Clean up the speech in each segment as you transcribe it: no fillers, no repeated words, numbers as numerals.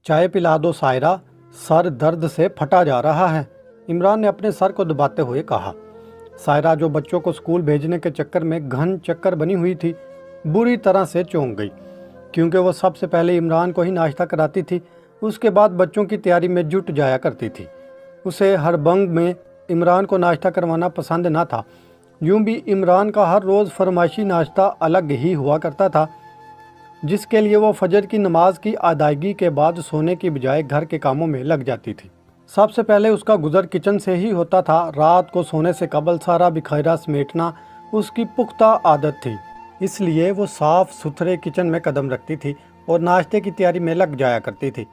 चाय पिला दो सायरा, सर दर्द से फटा जा रहा है, इमरान ने अपने सर को दबाते हुए कहा। सायरा, जो बच्चों को स्कूल भेजने के चक्कर में घन चक्कर बनी हुई थी, बुरी तरह से चौंक गई, क्योंकि वो सबसे पहले इमरान को ही नाश्ता कराती थी, उसके बाद बच्चों की तैयारी में जुट जाया करती थी। उसे हर बंग में इमरान को नाश्ता करवाना पसंद न था। यूं भी इमरान का हर रोज़ फरमाइशी नाश्ता अलग ही हुआ करता था, जिसके लिए वो फजर की नमाज की अदायगी के बाद सोने की बजाय घर के कामों में लग जाती थी। सबसे पहले उसका गुजर किचन से ही होता था। रात को सोने से कबल सारा बिखेरा समेटना उसकी पुख्ता आदत थी, इसलिए वो साफ़ सुथरे किचन में कदम रखती थी और नाश्ते की तैयारी में लग जाया करती थी।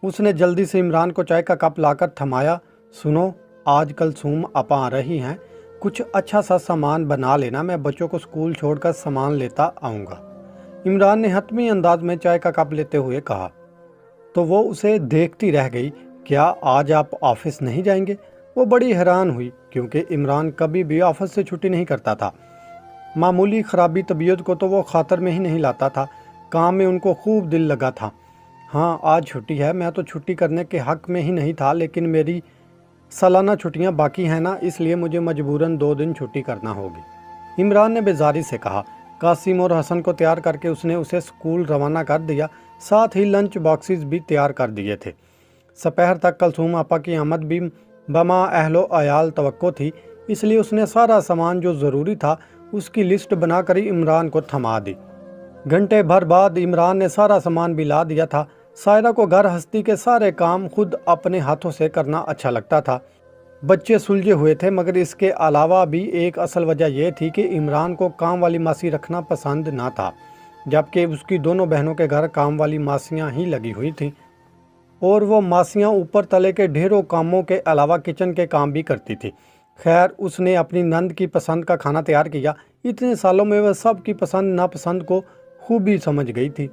उसने जल्दी से इमरान को चाय का कप लाकर थमाया। सुनो, आज कलसूम आपा आ रही हैं, कुछ अच्छा सा सामान बना लेना, मैं बच्चों को स्कूल छोड़कर सामान लेता आऊँगा। इमरान ने हतमी अंदाज में चाय का कप लेते हुए कहा। तो वो उसे देखती रह गई। क्या आज आप ऑफिस नहीं जाएंगे? वो बड़ी हैरान हुई, क्योंकि इमरान कभी भी ऑफिस से छुट्टी नहीं करता था। मामूली खराबी तबीयत को तो वो खातर में ही नहीं लाता था। काम में उनको खूब दिल लगा था। हाँ, आज छुट्टी है, मैं तो छुट्टी करने के हक में ही नहीं था, लेकिन मेरी सालाना छुट्टियां बाकी हैं ना, इसलिए मुझे मजबूरन 2 दिन छुट्टी करना होगी, इमरान ने बेजारी से कहा। कासिम और हसन को तैयार करके उसने उसे स्कूल रवाना कर दिया, साथ ही लंच बॉक्सेस भी तैयार कर दिए थे। दोपहर तक कलसूम आपा की आमद भी बमा अहलो अयाल तवक्को थी, इसलिए उसने सारा सामान जो ज़रूरी था उसकी लिस्ट बनाकर ही इमरान को थमा दी। घंटे भर बाद इमरान ने सारा सामान भी ला दिया था। सायरा को घर हस्ती के सारे काम खुद अपने हाथों से करना अच्छा लगता था। बच्चे सुलझे हुए थे, मगर इसके अलावा भी एक असल वजह यह थी कि इमरान को काम वाली मासी रखना पसंद ना था, जबकि उसकी दोनों बहनों के घर काम वाली मासियां ही लगी हुई थीं, और वो मासियां ऊपर तले के ढेरों कामों के अलावा किचन के काम भी करती थी। खैर, उसने अपनी नंद की पसंद का खाना तैयार किया। इतने सालों में वह सब की पसंद नापसंद को खूबी समझ गई थी,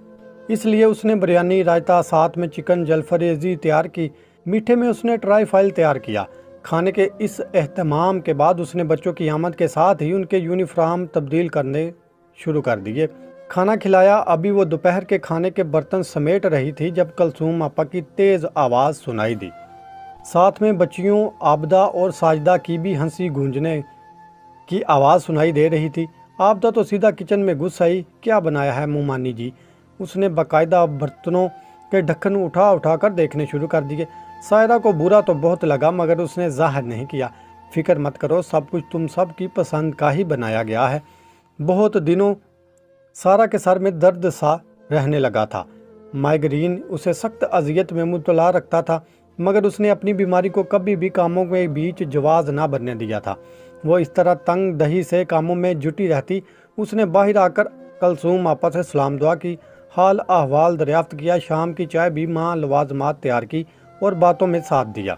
इसलिए उसने बिरयानी, रायता, साथ में चिकन जलफरेजी तैयार की। मीठे में उसने ट्राईफाइल तैयार किया। खाने के इस एहतमाम के बाद उसने बच्चों की आमद के साथ ही उनके यूनिफॉर्म तब्दील करने शुरू कर दिए। खाना खिलाया। अभी वो दोपहर के खाने के बर्तन समेट रही थी जब कलसूम आपा की तेज़ आवाज़ सुनाई दी। साथ में बच्चियों आबदा और साजदा की भी हंसी गूंजने की आवाज़ सुनाई दे रही थी। आबदा तो सीधा किचन में घुस आई। क्या बनाया है मुमानी जी? उसने बाकायदा बर्तनों के ढक्कन उठा कर देखने शुरू कर दिए। सायरा को बुरा तो बहुत लगा, मगर उसने जाहिर नहीं किया। फिक्र मत करो, सब कुछ तुम सब की पसंद का ही बनाया गया है। बहुत दिनों सारा के सर में दर्द सा रहने लगा था। माइग्रेन उसे सख्त अजियत में मुब्तला रखता था, मगर उसने अपनी बीमारी को कभी भी कामों के बीच जवाज ना बनने दिया था। वो इस तरह तंग दही से कामों में जुटी रहती। उसने बाहर आकर कलसूम आपा से सलाम दुआ की, हाल अहवाल दरियाफ्त किया। शाम की चाय भी माँ लवाजमात तैयार की और बातों में साथ दिया।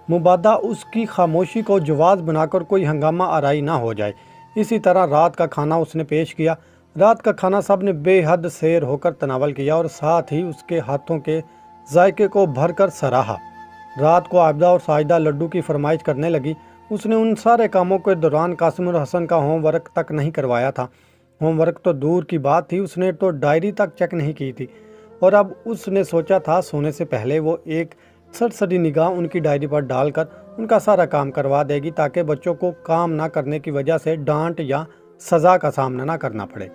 मुबादा उसकी खामोशी को जवाज बनाकर कोई हंगामा आराई ना हो जाए। इसी तरह रात का खाना उसने पेश किया। रात का खाना सब ने बेहद सैर होकर तनावल किया और साथ ही उसके हाथों के जायके को भरकर सराहा। रात को आबदा और साजदा लड्डू की फरमाइश करने लगी। उसने उन सारे कामों के दौरान कासिम और हसन का होमवर्क तक नहीं करवाया था। होमवर्क तो दूर की बात थी, उसने तो डायरी तक चेक नहीं की थी। और अब उसने सोचा था सोने से पहले वो एक सरसरी निगाह उनकी डायरी पर डालकर उनका सारा काम करवा देगी, ताकि बच्चों को काम ना करने की वजह से डांट या सज़ा का सामना ना करना पड़े।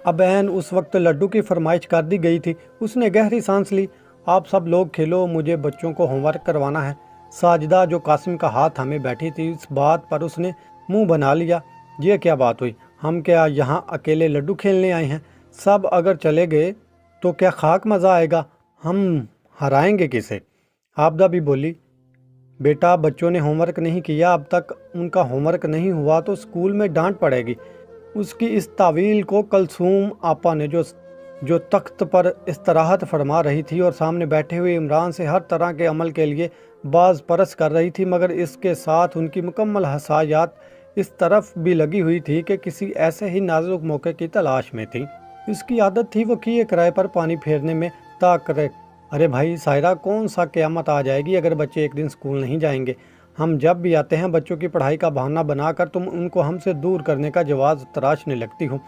अब ऐन उस वक्त लड्डू की फरमाइश कर दी गई थी। उसने गहरी सांस ली। आप सब लोग खेलो, मुझे बच्चों को होमवर्क करवाना है। साजिदा, जो कासिम का हाथ थामे बैठी थी, इस बात पर उसने मुंह बना लिया। ये क्या बात हुई? हम क्या यहाँ अकेले लड्डू खेलने आए हैं? सब अगर चले गए तो क्या खाक मज़ा आएगा? हम हराएंगे किसे? आबदा भी बोली, बेटा, बच्चों ने होमवर्क नहीं किया, अब तक उनका होमवर्क नहीं हुआ तो स्कूल में डांट पड़ेगी। उसकी इस तावील को कलसूम आपा ने जो तख्त पर इस्तराहत फरमा रही थी और सामने बैठे हुए इमरान से हर तरह के अमल के लिए बाज परस कर रही थी, मगर इसके साथ उनकी मुकम्मल हसायात इस तरफ भी लगी हुई थी कि किसी ऐसे ही नाजुक मौके की तलाश में थी। इसकी आदत थी वो किए किराए पर पानी फेरने में ताक करे। अरे भाई सायरा, कौन सा क़यामत आ जाएगी अगर बच्चे एक दिन स्कूल नहीं जाएंगे? हम जब भी आते हैं बच्चों की पढ़ाई का बहाना बनाकर तुम उनको हमसे दूर करने का जवाब तराशने लगती हो।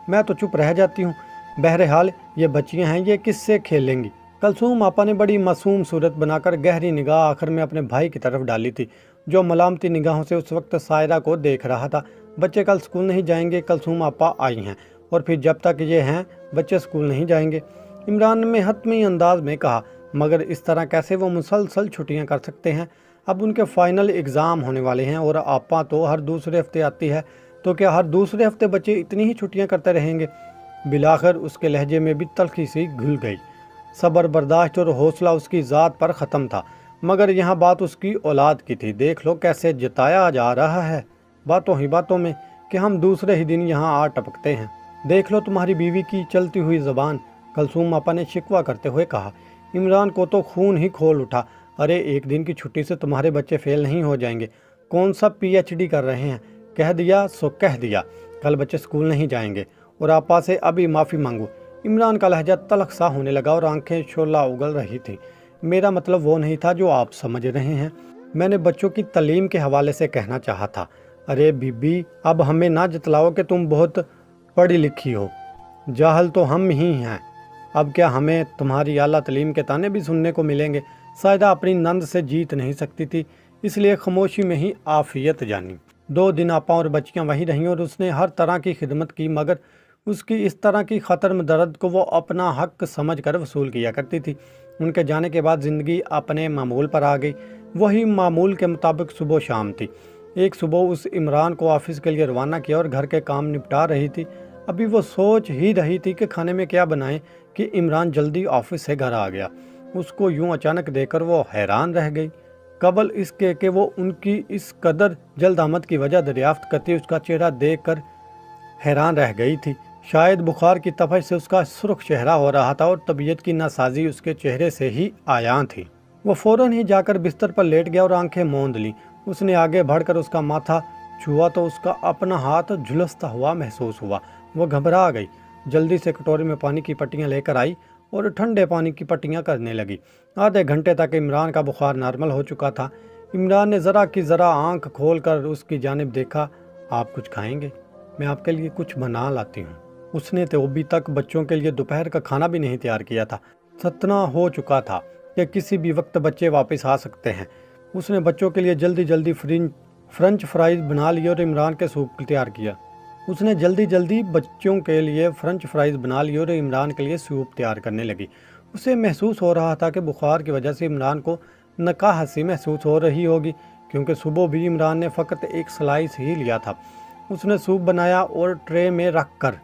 मैं तो चुप रह जाती हूँ। बहरहाल ये बच्चियाँ हैं, ये किससे खेलेंगी? कलसूम आपा ने बड़ी मासूम सूरत बनाकर गहरी निगाह आखिर में अपने भाई की तरफ डाली थी, जो मलामती निगाहों से उस वक्त सायरा को देख रहा था। बच्चे कल स्कूल नहीं जाएंगे, कलसूम आपा आई हैं, और फिर जब तक ये हैं बच्चे स्कूल नहीं जाएंगे। इमरान ने हतमी अंदाज में कहा, मगर इस तरह कैसे वो मुसलसल छुट्टियां कर सकते हैं? अब उनके फाइनल एग्ज़ाम होने वाले हैं और आपा तो हर दूसरे हफ्ते आती है, तो क्या हर दूसरे हफ्ते बच्चे इतनी ही छुट्टियां करते रहेंगे? बिलाखिर उसके लहजे में भी तल्खी सी घुल गई। सब्र, बर्दाश्त और हौसला उसकी ज़ात पर ख़त्म था, मगर यहाँ बात उसकी औलाद की थी। देख लो कैसे जताया जा रहा है बातों ही बातों में कि हम दूसरे ही दिन यहाँ आ टपकते हैं। देख लो तुम्हारी बीवी की चलती हुई ज़बान, कलसूम आपा ने शिकवा करते हुए कहा। इमरान को तो खून ही खोल उठा। अरे एक दिन की छुट्टी से तुम्हारे बच्चे फेल नहीं हो जाएंगे। कौन सा PhD कर रहे हैं? कह दिया सो कह दिया, कल बच्चे स्कूल नहीं जाएंगे और आपा से अभी माफ़ी मांगो। इमरान का लहजा तलख सा होने लगा और आंखें शोला उगल रही थी। मेरा मतलब वो नहीं था जो आप समझ रहे हैं। मैंने बच्चों की तालीम के हवाले से कहना चाहा था। अरे बीबी, अब हमें ना जतलाओ कि तुम बहुत पढ़ी लिखी हो, जाहल तो हम ही हैं। अब क्या हमें तुम्हारी आला तालीम के ताने भी सुनने को मिलेंगे? सायदा अपनी नंद से जीत नहीं सकती थी, इसलिए खामोशी में ही आफियत जानी। 2 दिन आपा और बच्चियां वहीं रहीं और उसने हर तरह की खिदमत की, मगर उसकी इस तरह की खतर में दर्द को वो अपना हक समझ कर वसूल किया करती थी। उनके जाने के बाद ज़िंदगी अपने मामूल पर आ गई। वही मामूल के मुताबिक सुबह शाम थी। एक सुबह उस इमरान को ऑफिस के लिए रवाना किया और घर के काम निपटा रही थी। अभी वो सोच ही रही थी कि खाने में क्या बनाएं कि इमरान जल्दी ऑफिस से घर आ गया। उसको यूं अचानक देखकर वो हैरान रह गई। कबल इसके कि वो उनकी इस कदर जल्द आमद की वजह दरियाफ्त करती उसका चेहरा देखकर हैरान रह गई थी। शायद बुखार की तपश से उसका सुर्ख चेहरा हो रहा था और तबीयत की नासाजी उसके चेहरे से ही आयां थी। वो फौरन ही जाकर बिस्तर पर लेट गया और आंखें मूंद ली। उसने आगे बढ़कर उसका माथा छुआ तो उसका अपना हाथ झुलसता हुआ महसूस हुआ। वो घबरा गई, जल्दी से कटोरी में पानी की पट्टियां लेकर आई और ठंडे पानी की पट्टियां करने लगी। आधे घंटे तक इमरान का बुखार नॉर्मल हो चुका था। इमरान ने ज़रा की ज़रा आंख खोलकर उसकी जानिब देखा। आप कुछ खाएंगे? मैं आपके लिए कुछ बना लाती हूँ। उसने तो अभी तक बच्चों के लिए दोपहर का खाना भी नहीं तैयार किया था। सतना हो चुका था कि किसी भी वक्त बच्चे वापस आ सकते हैं। उसने बच्चों के लिए जल्दी जल्दी फ्रेंच फ्राइज बना लिए और इमरान के सूप तैयार किया। इमरान के लिए सूप तैयार करने लगी। उसे महसूस हो रहा था कि बुखार की वजह से इमरान को नकाहसी महसूस हो रही होगी, क्योंकि सुबह भी इमरान ने फ़कत एक स्लाइस ही लिया था। उसने सूप बनाया और ट्रे में रख कर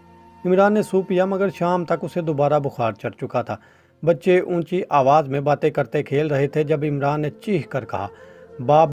इमरान ने सूप पिया, मगर शाम तक उसे दोबारा बुखार चढ़ चुका था। बच्चे ऊंची आवाज़ में बातें करते खेल रहे थे जब इमरान ने चीख कर कहा, बाप